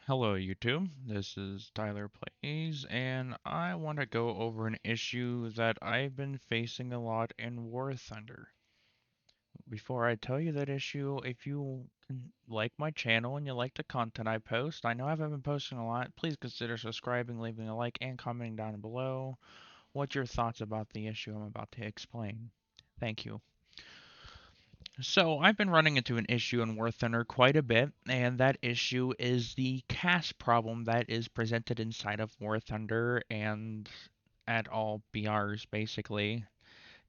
Hello YouTube, this is Tyler Plays, and I want to go over an issue that I've been facing a lot in War Thunder. Before I tell you that issue, if you like my channel and you like the content I post, I know I haven't been posting a lot, please consider subscribing, leaving a like, and commenting down below what your thoughts about the issue I'm about to explain. Thank you. So I've been running into an issue in War Thunder quite a bit, and that issue is the CAS problem that is presented inside of War Thunder and at all BRs basically.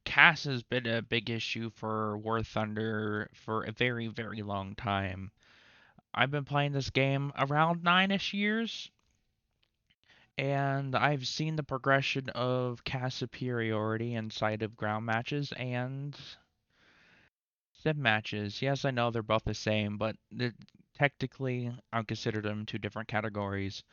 CAS has been a big issue for War Thunder for a very, very long time. I've been playing this game around 9-ish years, and I've seen the progression of CAS superiority inside of ground matches and sim matches. Yes, I know they're both the same, but technically I would consider them two different categories.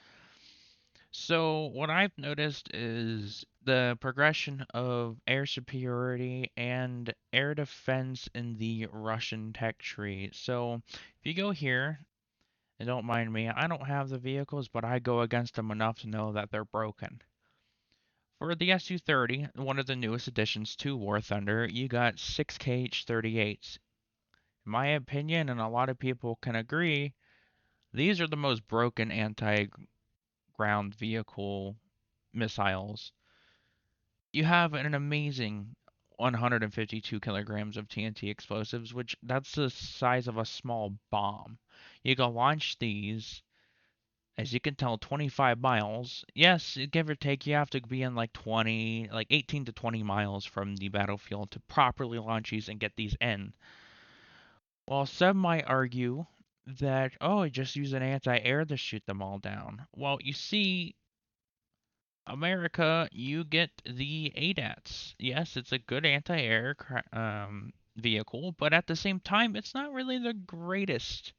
So what I've noticed is the progression of air superiority and air defense in the Russian tech tree. So if you go here, and don't mind me, I don't have the vehicles, but I go against them enough to know that they're broken. For the Su-30, one of the newest additions to War Thunder, you got 6KH-38s. In my opinion, and a lot of people can agree, these are the most broken anti-ground vehicle missiles. You have an amazing 152 kilograms of TNT explosives, which that's the size of a small bomb. You can launch these, as you can tell, 25 miles. Yes, give or take, you have to be in like 18 to 20 miles from the battlefield to properly launch these and get these in. Well, some might argue that, oh, just use an anti-air to shoot them all down. Well, you see, America, you get the ADATs. Yes, it's a good anti-air vehicle, but at the same time, it's not really the greatest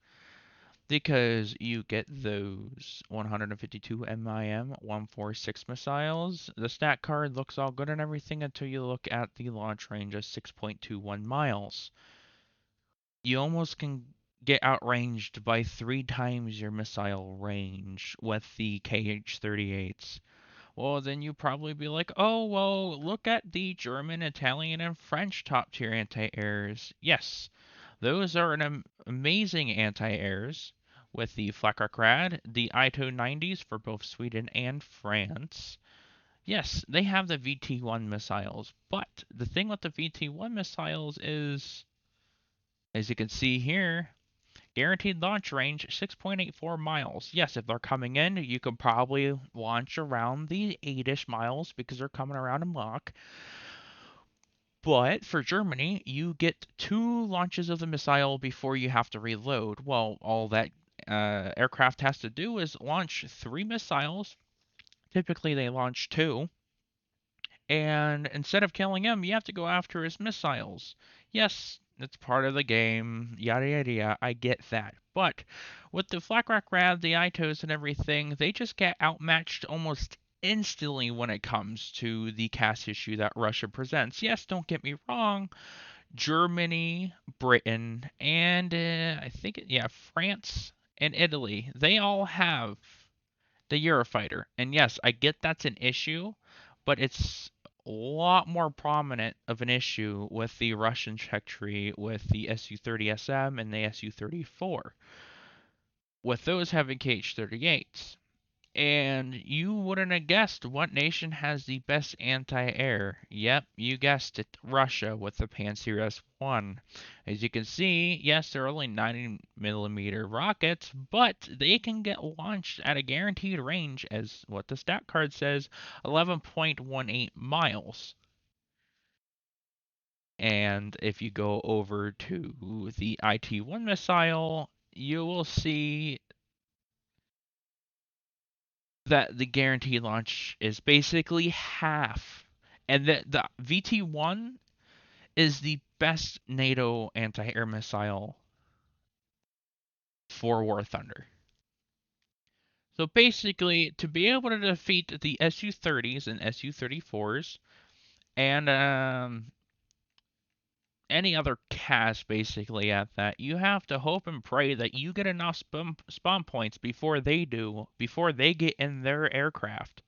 because you get those 152 MIM 146 missiles. The stat card looks all good and everything until you look at the launch range of 6.21 miles. You almost can get outranged by 3 times your missile range with the KH-38s. Well, then you probably be like, oh, well, look at the German, Italian, and French top tier anti airs. Yes, those are amazing anti airs with the Flakkerkrad, the Ito 90s for both Sweden and France. Yes, they have the VT1 missiles, but the thing with the VT1 missiles is, as you can see here, guaranteed launch range 6.84 miles. Yes, if they're coming in, you could probably launch around the 8-ish miles because they're coming around a Mach. But for Germany, you get 2 launches of the missile before you have to reload. Well, all that aircraft has to do is launch 3 missiles. Typically, they launch 2. And instead of killing him, you have to go after his missiles. Yes, it's part of the game, yada yada yada, I get that. But with the Flak Rock Rad, the Itos, and everything, they just get outmatched almost instantly when it comes to the CAS issue that Russia presents. Yes, don't get me wrong, Germany, Britain, and I think, yeah, France and Italy, they all have the Eurofighter. And yes, I get that's an issue, but it's a lot more prominent of an issue with the Russian check tree with the Su-30SM and the Su-34, with those having KH-38s. And you wouldn't have guessed what nation has the best anti-air. Yep, you guessed it, Russia with the Panzer S-1. As you can see, yes, they're only 90mm rockets, but they can get launched at a guaranteed range, as what the stat card says, 11.18 miles. And if you go over to the IT-1 missile, you will see that the guaranteed launch is basically half. And the VT1 is the best NATO anti air missile for War Thunder. So basically, to be able to defeat the Su-30s and Su-34s and any other cast basically at that. You have to hope and pray that you get enough spawn points before they do, before they get in their aircraft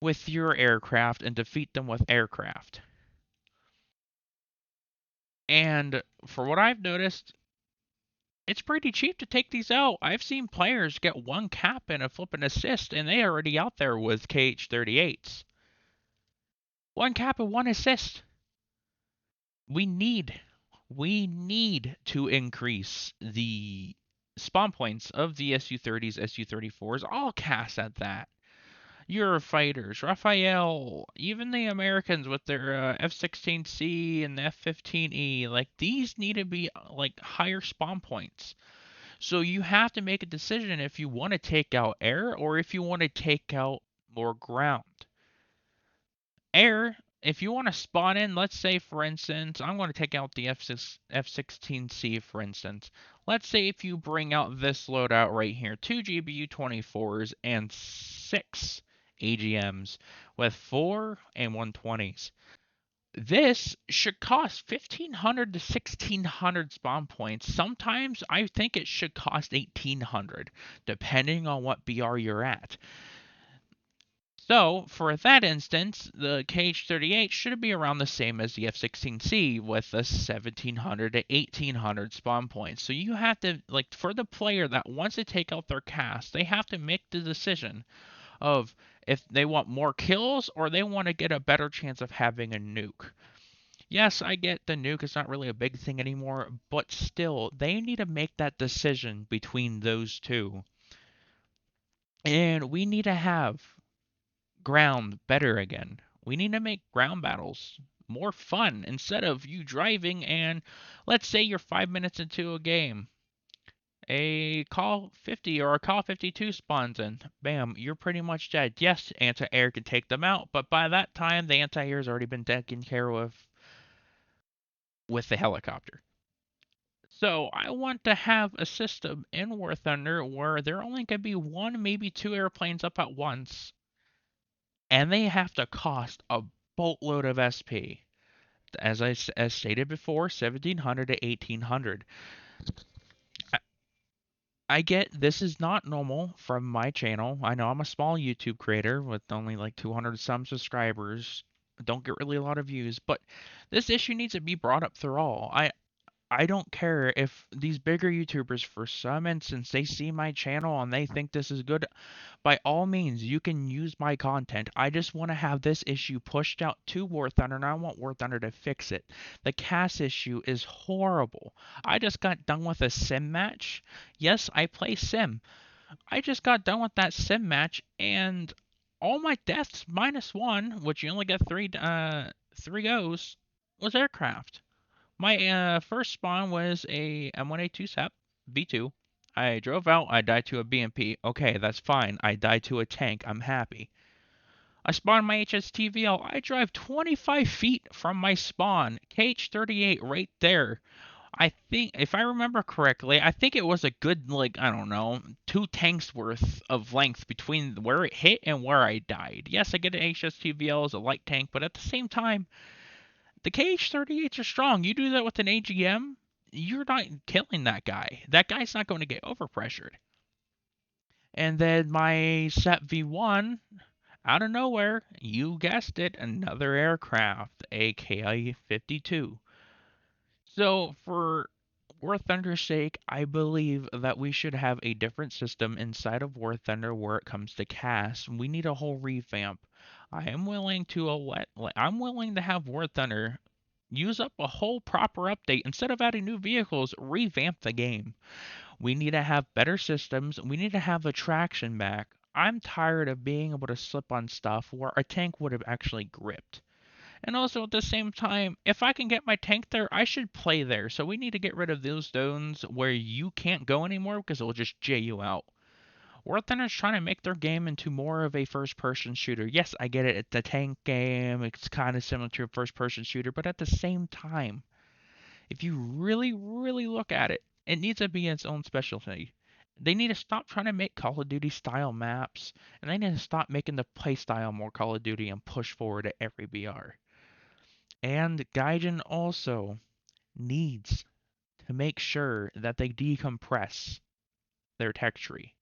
with your aircraft and defeat them with aircraft. And for what I've noticed, it's pretty cheap to take these out. I've seen players get one cap and a flip and assist, and they already out there with KH-38s. One cap and one assist. We need we need to increase the spawn points of the SU-30s, SU-34s, all cast at that. Eurofighters, Raphael, even the Americans with their F-16C and the F-15E, like these need to be like higher spawn points. So you have to make a decision if you want to take out air or if you want to take out more ground. Air, if you want to spawn in, let's say for instance, I'm going to take out the F-16C for instance. Let's say if you bring out this loadout right here, 2 GBU-24s and 6 AGMs with 4 and 120s. This should cost 1,500 to 1,600 spawn points. Sometimes I think it should cost 1,800, depending on what BR you're at. So, for that instance, the KH-38 should be around the same as the F-16C with a 1,700 to 1,800 spawn points. So you have to, like, for the player that wants to take out their cast, they have to make the decision of if they want more kills or they want to get a better chance of having a nuke. Yes, I get the nuke is not really a big thing anymore, but still, they need to make that decision between those two. And we need to have ground better again. We need to make ground battles more fun instead of you driving and let's say you're 5 minutes into a game. A Call 50 or a Call 52 spawns in. Bam, you're pretty much dead. Yes, anti-air can take them out, but by that time the anti-air has already been taken care of with the helicopter. So I want to have a system in War Thunder where there only can be one, maybe two airplanes up at once, and they have to cost a boatload of SP. As stated before, 1,700 to 1,800. I, I get this is not normal from my channel. I know I'm a small YouTube creator with only like 200 some subscribers. Don't get really a lot of views, but this issue needs to be brought up through all. I don't care if these bigger YouTubers, for some instance, they see my channel and they think this is good. By all means, you can use my content. I just want to have this issue pushed out to War Thunder, and I want War Thunder to fix it. The CAS issue is horrible. I just got done with a sim match. Yes, I play sim. I just got done with that sim match, and all my deaths minus one, which you only get three goes, was aircraft. My first spawn was a M1A2 SEP B2. I drove out. I died to a BMP. Okay, that's fine. I died to a tank. I'm happy. I spawned my HSTVL. I drive 25 feet from my spawn. KH-38 right there. I think, if I remember correctly, I think it was a good, like, I don't know, 2 tanks worth of length between where it hit and where I died. Yes, I get an HSTVL as a light tank, but at the same time, the KH-38s are strong. You do that with an AGM, you're not killing that guy. That guy's not going to get overpressured. And then my SEP V1, out of nowhere, you guessed it, another aircraft, a Ki-52. So for War Thunder's sake, I believe that we should have a different system inside of War Thunder where it comes to CAS. We need a whole revamp. I'm willing to have War Thunder use up a whole proper update instead of adding new vehicles, revamp the game. We need to have better systems. We need to have the traction back. I'm tired of being able to slip on stuff where a tank would have actually gripped. And also at the same time, if I can get my tank there, I should play there. So we need to get rid of those zones where you can't go anymore because it will just J you out. War Thunder's trying to make their game into more of a first-person shooter. Yes, I get it. It's a tank game. It's kind of similar to a first-person shooter. But at the same time, if you really, really look at it, it needs to be its own specialty. They need to stop trying to make Call of Duty style maps, and they need to stop making the play style more Call of Duty and push forward at every BR. And Gaijin also needs to make sure that they decompress their tech tree.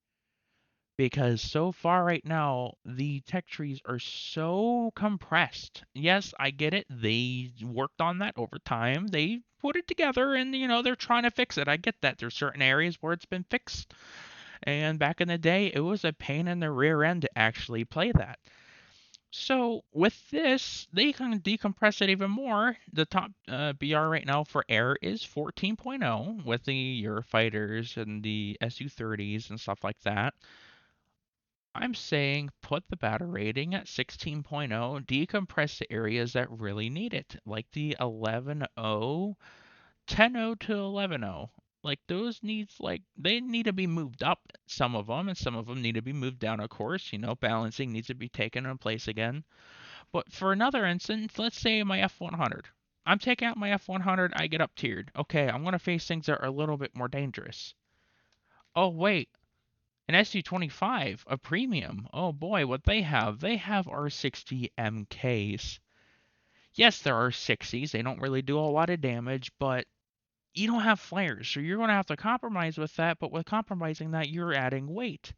Because so far right now, the tech trees are so compressed. Yes, I get it. They worked on that over time. They put it together and, they're trying to fix it. I get that. There's certain areas where it's been fixed. And back in the day, it was a pain in the rear end to actually play that. So with this, they can decompress it even more. The top BR right now for air is 14.0 with the Eurofighters and the Su-30s and stuff like that. I'm saying put the battle rating at 16.0, decompress the areas that really need it, like the 11.0, 10.0 to 11.0. Like those needs, like they need to be moved up, some of them, and some of them need to be moved down, of course. Balancing needs to be taken in place again. But for another instance, let's say my F100. I'm taking out my F100, I get up tiered. Okay, I'm going to face things that are a little bit more dangerous. Oh, wait, an SU-25, a premium. Oh boy, what they have. They have R60 MKs. Yes, there are 60s. They don't really do a lot of damage, but you don't have flares, so you're going to have to compromise with that. But with compromising that, you're adding weight.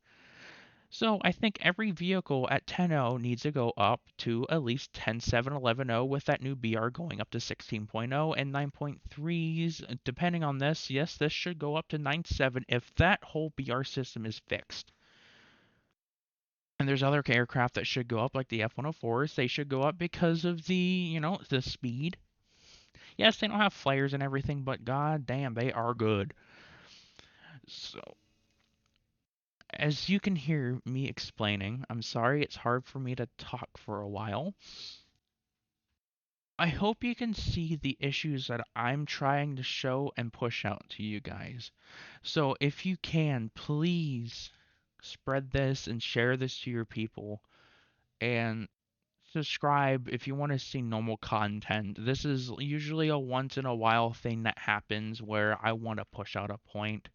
So I think every vehicle at 10.0 needs to go up to at least 10.7, 11.0 with that new BR going up to 16.0 and 9.3s. Depending on this, yes, this should go up to 9.7 if that whole BR system is fixed. And there's other aircraft that should go up, like the F-104s. They should go up because of the speed. Yes, they don't have flares and everything, but god damn, they are good. So, as you can hear me explaining, I'm sorry it's hard for me to talk for a while. I hope you can see the issues that I'm trying to show and push out to you guys. So if you can, please spread this and share this to your people. And subscribe if you want to see normal content. This is usually a once in a while thing that happens where I want to push out a point.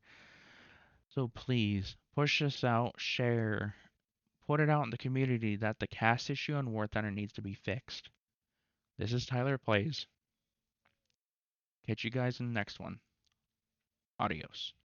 So please push this out, share, put it out in the community that the cast issue on War Thunder needs to be fixed. This is Tyler Plays. Catch you guys in the next one. Adios.